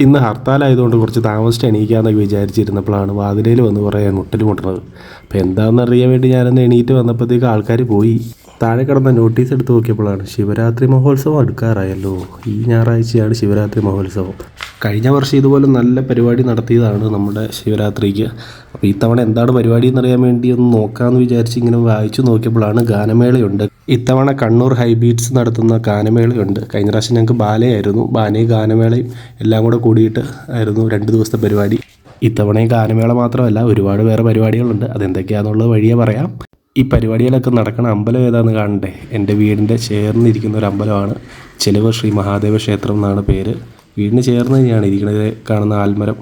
ഇന്ന് ഹർത്താലായതുകൊണ്ട് കുറച്ച് താമസിച്ച് എണീക്കാമെന്നൊക്കെ വിചാരിച്ചിരുന്നപ്പോഴാണ് വാതിലയിൽ വന്ന് കുറേ മുട്ടണത്. അപ്പോൾ എന്താണെന്നറിയാൻ വേണ്ടി ഞാനൊന്ന് എണീറ്റ് വന്നപ്പോഴത്തേക്ക് ആൾക്കാർ പോയി. താഴെ കിടന്ന നോട്ടീസ് എടുത്ത് നോക്കിയപ്പോഴാണ് ശിവരാത്രി മഹോത്സവം അടുക്കാറായല്ലോ. ഈ ഞായറാഴ്ചയാണ് ശിവരാത്രി മഹോത്സവം. കഴിഞ്ഞ വർഷം ഇതുപോലെ നല്ല പരിപാടി നടത്തിയതാണ് നമ്മുടെ ശിവരാത്രിക്ക്. അപ്പോൾ ഇത്തവണ എന്താണ് പരിപാടി എന്നറിയാൻ വേണ്ടി ഒന്ന് നോക്കാമെന്ന് വിചാരിച്ച് ഇങ്ങനെ വായിച്ചു നോക്കിയപ്പോഴാണ് ഗാനമേളയുണ്ട്. ഇത്തവണ കണ്ണൂർ ഹൈബീറ്റ്സ് നടത്തുന്ന ഗാനമേളയുണ്ട്. കഴിഞ്ഞ പ്രാവശ്യം ഞങ്ങൾക്ക് ബാലയായിരുന്നു. ബാലയും ഗാനമേളയും എല്ലാം കൂടെ കൂടിയിട്ട് ആയിരുന്നു 2 ദിവസത്തെ പരിപാടി. ഇത്തവണയും ഗാനമേള മാത്രമല്ല, ഒരുപാട് വേറെ പരിപാടികളുണ്ട്. അതെന്തൊക്കെയാണെന്നുള്ളത് വഴിയേ പറയാം. ഈ പരിപാടികളൊക്കെ നടക്കുന്ന അമ്പലം ഏതാണെന്ന് കാണണ്ടേ? എൻ്റെ വീടിൻ്റെ ചേർന്നിരിക്കുന്ന ഒരു അമ്പലമാണ്. ചിലവ് ശ്രീ മഹാദേവ ക്ഷേത്രം എന്നാണ് പേര്. വീടിന് ചേർന്ന് തന്നെയാണ് ഇരിക്കുന്നത്. കാണുന്ന ആൽമരം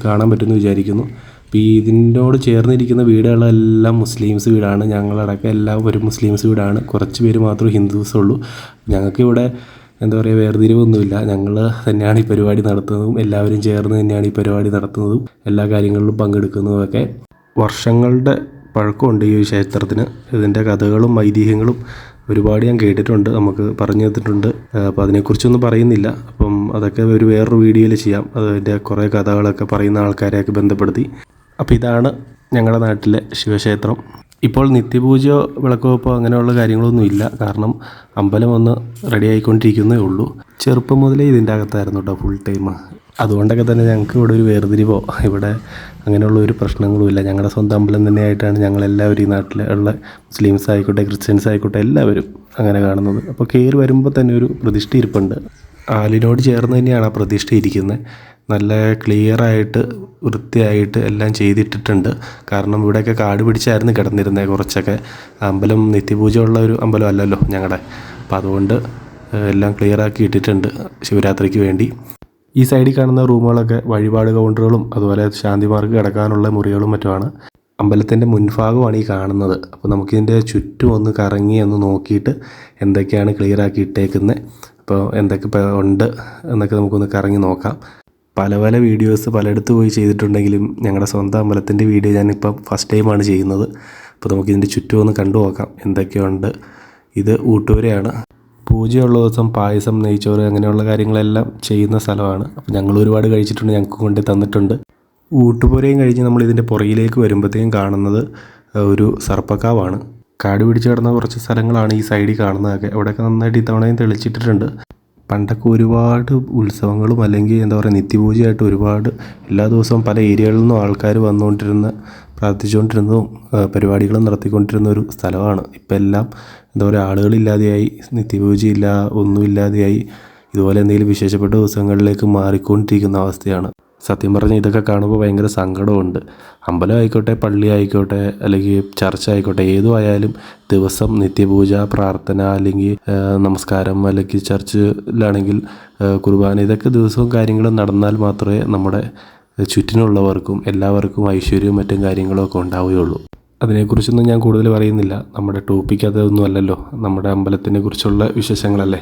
കാണാൻ പറ്റുമെന്ന് വിചാരിക്കുന്നു. അപ്പോൾ ഈ ഇതിനോട് ചേർന്നിരിക്കുന്ന വീടുകളെല്ലാം മുസ്ലിംസ് വീടാണ്. ഞങ്ങളടക്കം എല്ലാം ഒരു മുസ്ലിംസ് വീടാണ്. കുറച്ച് പേര് മാത്രമേ ഹിന്ദുസ് ഉള്ളൂ. ഞങ്ങൾക്കിവിടെ എന്താ പറയുക, വേർതിരിവൊന്നുമില്ല. ഞങ്ങൾ തന്നെയാണ് ഈ പരിപാടി നടത്തുന്നതും എല്ലാവരും ചേർന്ന് തന്നെയാണ് ഈ പരിപാടി നടത്തുന്നതും എല്ലാ കാര്യങ്ങളിലും പങ്കെടുക്കുന്നതുമൊക്കെ. വർഷങ്ങളുടെ പഴക്കമുണ്ട് ഈ ക്ഷേത്രത്തിന്. ഇതിൻ്റെ കഥകളും ഐതിഹ്യങ്ങളും ഒരുപാട് ഞാൻ കേട്ടിട്ടുണ്ട്, നമുക്ക് പറഞ്ഞു തന്നിട്ടുണ്ട്. അപ്പോൾ അതിനെക്കുറിച്ചൊന്നും പറയുന്നില്ല. അപ്പം അതൊക്കെ വേറൊരു വീഡിയോയിൽ ചെയ്യാം. അതിൻ്റെ കുറേ കഥകളൊക്കെ പറയുന്ന ആൾക്കാരെയൊക്കെ ബന്ധപ്പെടുത്തി. അപ്പോൾ ഇതാണ് ഞങ്ങളുടെ നാട്ടിലെ ശിവക്ഷേത്രം. ഇപ്പോൾ നിത്യപൂജയോ വിളക്ക് വെപ്പോ അങ്ങനെയുള്ള കാര്യങ്ങളൊന്നും ഇല്ല. കാരണം അമ്പലം ഒന്ന് റെഡി ആയിക്കൊണ്ടിരിക്കുന്നേ ഉള്ളൂ. ചെറുപ്പം മുതലേ ഇതിൻ്റെ അകത്തായിരുന്നു കേട്ടോ ഫുൾ ടൈം. അതുകൊണ്ടൊക്കെ തന്നെ ഞങ്ങൾക്ക് ഇവിടെ ഒരു വേർതിരിവോ ഇവിടെ അങ്ങനെയുള്ള ഒരു പ്രശ്നങ്ങളുമില്ല. ഞങ്ങളുടെ സ്വന്തം അമ്പലം തന്നെയായിട്ടാണ് ഞങ്ങളെല്ലാവരും ഈ നാട്ടിൽ ഉള്ള മുസ്ലിംസ് ആയിക്കോട്ടെ ക്രിസ്ത്യൻസ് ആയിക്കോട്ടെ എല്ലാവരും അങ്ങനെ കാണുന്നത്. അപ്പോൾ കയറി വരുമ്പോൾ തന്നെ ഒരു പ്രതിഷ്ഠ ഇരിപ്പുണ്ട്. ആലിനോട് ചേർന്ന് തന്നെയാണ് ആ പ്രതിഷ്ഠ ഇരിക്കുന്നത്. നല്ല ക്ലിയറായിട്ട് വൃത്തിയായിട്ട് എല്ലാം ചെയ്തിട്ടിട്ടുണ്ട്. കാരണം ഇവിടെയൊക്കെ കാട് പിടിച്ചായിരുന്നു കിടന്നിരുന്നത് കുറച്ചൊക്കെ. അമ്പലം നിത്യപൂജ ഉള്ള ഒരു അമ്പലം അല്ലല്ലോ ഞങ്ങളുടെ. അപ്പോൾ അതുകൊണ്ട് എല്ലാം ക്ലിയറാക്കി ഇട്ടിട്ടുണ്ട് ശിവരാത്രിക്ക് വേണ്ടി. ഈ സൈഡിൽ കാണുന്ന റൂമുകളൊക്കെ വഴിപാട് കൗണ്ടറുകളും അതുപോലെ ശാന്തിമാർക്ക് കിടക്കാനുള്ള മുറികളും മറ്റുമാണ്. അമ്പലത്തിൻ്റെ മുൻഭാഗമാണ് ഈ കാണുന്നത്. അപ്പോൾ നമുക്കിതിൻ്റെ ചുറ്റും ഒന്ന് കറങ്ങി ഒന്ന് നോക്കിയിട്ട് എന്തൊക്കെയാണ് ക്ലിയറാക്കി ഇട്ടേക്കുന്നത്, അപ്പോൾ എന്തൊക്കെ ഉണ്ട് എന്നൊക്കെ നമുക്കൊന്ന് കറങ്ങി നോക്കാം. പല വീഡിയോസ് പലയിടത്ത് പോയി ചെയ്തിട്ടുണ്ടെങ്കിലും ഞങ്ങളുടെ സ്വന്തം അമ്പലത്തിൻ്റെ വീഡിയോ ഞാനിപ്പോൾ ഫസ്റ്റ് ടൈമാണ് ചെയ്യുന്നത്. അപ്പോൾ നമുക്കിതിൻ്റെ ചുറ്റും ഒന്ന് കണ്ടു നോക്കാം എന്തൊക്കെയുണ്ട്. ഇത് ഊട്ടുപുരയാണ്. പൂജയുള്ള ദിവസം പായസം, നെയ്ച്ചോറ് അങ്ങനെയുള്ള കാര്യങ്ങളെല്ലാം ചെയ്യുന്ന സ്ഥലമാണ്. അപ്പോൾ ഞങ്ങൾ ഒരുപാട് കഴിച്ചിട്ടുണ്ട്, ഞങ്ങൾക്ക് കൊണ്ട് തന്നിട്ടുണ്ട്. ഊട്ടുപുരയും കഴിഞ്ഞ് നമ്മൾ ഇതിൻ്റെ പുറകിലേക്ക് വരുമ്പോഴത്തേക്കും കാണുന്നത് ഒരു സർപ്പക്കാവാണ്. കാട് പിടിച്ച് കിടന്ന കുറച്ച് സ്ഥലങ്ങളാണ് ഈ സൈഡിൽ കാണുന്നതൊക്കെ. അവിടെയൊക്കെ നന്നായിട്ട് ഇത്തവണയും തെളിച്ചിട്ടിട്ടുണ്ട്. പണ്ടൊക്കെ ഒരുപാട് ഉത്സവങ്ങളും അല്ലെങ്കിൽ എന്താ പറയുക നിത്യപൂജയായിട്ട് ഒരുപാട് എല്ലാ ദിവസവും പല ഏരിയകളിൽ നിന്നും ആൾക്കാർ വന്നുകൊണ്ടിരുന്ന പ്രാർത്ഥിച്ചുകൊണ്ടിരുന്നതും പരിപാടികളും നടത്തിക്കൊണ്ടിരുന്ന ഒരു സ്ഥലമാണ്. ഇപ്പം എല്ലാം എന്താ പറയുക ആളുകളില്ലാതെയായി, നിത്യപൂജയില്ല, ഒന്നുമില്ലാതെയായി. ഇതുപോലെ എന്തെങ്കിലും വിശേഷപ്പെട്ട ദിവസങ്ങളിലേക്ക് മാറിക്കൊണ്ടിരിക്കുന്ന അവസ്ഥയാണ്. സത്യം പറഞ്ഞാൽ ഇതൊക്കെ കാണുമ്പോൾ ഭയങ്കര സങ്കടമുണ്ട്. അമ്പലം ആയിക്കോട്ടെ, പള്ളി ആയിക്കോട്ടെ, അല്ലെങ്കിൽ ചർച്ച ആയിക്കോട്ടെ, ഏതും ആയാലും ദിവസം നിത്യപൂജ, പ്രാർത്ഥന, അല്ലെങ്കിൽ നമസ്കാരം, അല്ലെങ്കിൽ ചർച്ചിലാണെങ്കിൽ കുർബാന, ഇതൊക്കെ ദിവസവും കാര്യങ്ങൾ നടന്നാൽ മാത്രമേ നമ്മുടെ ചുറ്റിനുള്ളവർക്കും എല്ലാവർക്കും ഐശ്വര്യവും മറ്റും കാര്യങ്ങളൊക്കെ ഉണ്ടാവുകയുള്ളൂ. അതിനെക്കുറിച്ചൊന്നും ഞാൻ കൂടുതൽ പറയുന്നില്ല. നമ്മുടെ ടോപ്പിക് അതൊന്നും അല്ലല്ലോ, നമ്മുടെ അമ്പലത്തിനെ കുറിച്ചുള്ള വിശേഷങ്ങളല്ലേ.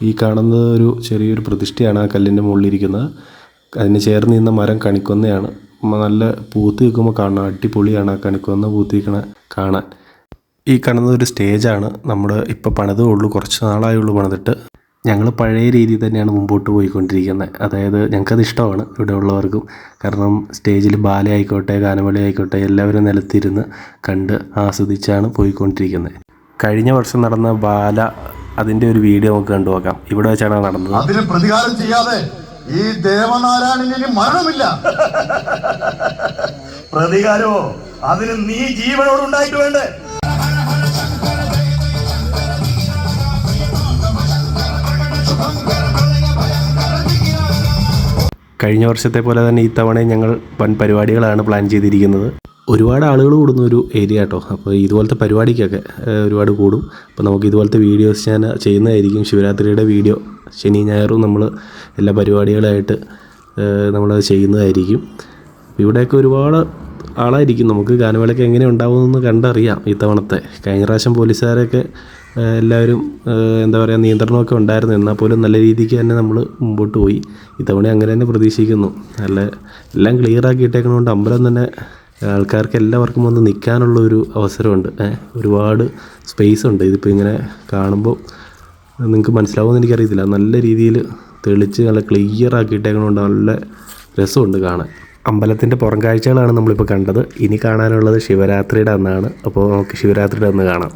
ഈ കാണുന്നത് ഒരു ചെറിയൊരു പ്രതിഷ്ഠയാണ് ആ കല്ലിൻ്റെ മുകളിലിരിക്കുന്നത്. അതിന് ചേർന്ന് നിന്ന മരം കണിക്കൊന്നയാണ്. നല്ല പൂത്ത് നിൽക്കുമ്പോൾ കാണാൻ അടിപൊളിയാണ് ആ കണിക്കൊന്ന പൂത്ത് നിൽക്കണ കാണാൻ. ഈ കാണുന്നത് ഒരു സ്റ്റേജാണ്. നമ്മൾ ഇപ്പോൾ പണിതേ ഉള്ളൂ, കുറച്ച് നാളായുള്ളൂ പണിതിട്ട്. ഞങ്ങൾ പഴയ രീതിയിൽ തന്നെയാണ് മുമ്പോട്ട് പോയിക്കൊണ്ടിരിക്കുന്നത്. അതായത് ഞങ്ങൾക്കത് ഇഷ്ടമാണ് ഇവിടെ ഉള്ളവർക്കും. കാരണം സ്റ്റേജിൽ ബാല ആയിക്കോട്ടെ, ഗാനമേള ആയിക്കോട്ടെ, എല്ലാവരും നിലത്തിരുന്ന് കണ്ട് ആസ്വദിച്ചാണ് പോയിക്കൊണ്ടിരിക്കുന്നത്. കഴിഞ്ഞ വർഷം നടന്ന ബാല, അതിൻ്റെ ഒരു വീഡിയോ നമുക്ക് കണ്ടു നോക്കാം. ഇവിടെ വെച്ചാണ് നടന്നത്. അതിന് പ്രതികാരം ചെയ്യാതെ ഈ ദേവനാരായണന് മരണമില്ല. പ്രതികാരമോ? അതിന് നീ ജീവനോടുണ്ടായിട്ട് വേണ്ടേ? കഴിഞ്ഞ വർഷത്തെ പോലെ തന്നെ ഇത്തവണ ഞങ്ങൾ വൻ പരിപാടികളാണ് പ്ലാൻ ചെയ്തിരിക്കുന്നത്. ഒരുപാട് ആളുകൾ കൂടുന്ന ഒരു ഏരിയ കേട്ടോ. അപ്പോൾ ഇതുപോലത്തെ പരിപാടിക്കൊക്കെ ഒരുപാട് കൂടും. അപ്പോൾ നമുക്ക് ഇതുപോലത്തെ വീഡിയോസ് ഞാൻ ചെയ്യുന്നതായിരിക്കും. ശിവരാത്രിയുടെ വീഡിയോ ശനി ഞായറും നമ്മൾ എല്ലാ പരിപാടികളായിട്ട് നമ്മളത് ചെയ്യുന്നതായിരിക്കും. ഇവിടെയൊക്കെ ഒരുപാട് ആളായിരിക്കും. നമുക്ക് ഗാനമേളയ്ക്ക് എങ്ങനെ ഉണ്ടാവുമെന്ന് കണ്ടറിയാം ഇത്തവണത്തെ. കഴിഞ്ഞ പ്രാവശ്യം പോലീസുകാരൊക്കെ എല്ലാവരും എന്താ പറയുക നിയന്ത്രണമൊക്കെ ഉണ്ടായിരുന്നു. എന്നാൽ പോലും നല്ല രീതിക്ക് തന്നെ നമ്മൾ മുമ്പോട്ട് പോയി. ഇത്തവണ അങ്ങനെ തന്നെ പ്രതീക്ഷിക്കുന്നു. നല്ല എല്ലാം ക്ലിയറാക്കി ഇട്ടേക്കുന്നതുകൊണ്ട് അമ്പലം തന്നെ ആൾക്കാർക്ക് എല്ലാവർക്കും വന്ന് നിൽക്കാനുള്ള ഒരു അവസരമുണ്ട്. ഒരുപാട് സ്പേസ് ഉണ്ട്. ഇതിപ്പോൾ ഇങ്ങനെ കാണുമ്പോൾ നിങ്ങൾക്ക് മനസ്സിലാവുമെന്ന് എനിക്കറിയത്തില്ല. നല്ല രീതിയിൽ തെളിച്ച് നല്ല ക്ലിയർ ആക്കിയിട്ടേക്കൊണ്ട് നല്ല രസമുണ്ട് കാണാൻ. അമ്പലത്തിൻ്റെ പുറം കാഴ്ചകളാണ് നമ്മളിപ്പോൾ കണ്ടത്. ഇനി കാണാനുള്ളത് ശിവരാത്രിയുടെ അന്നാണ്. അപ്പോൾ നമുക്ക് ശിവരാത്രിയുടെ അന്ന് കാണാം.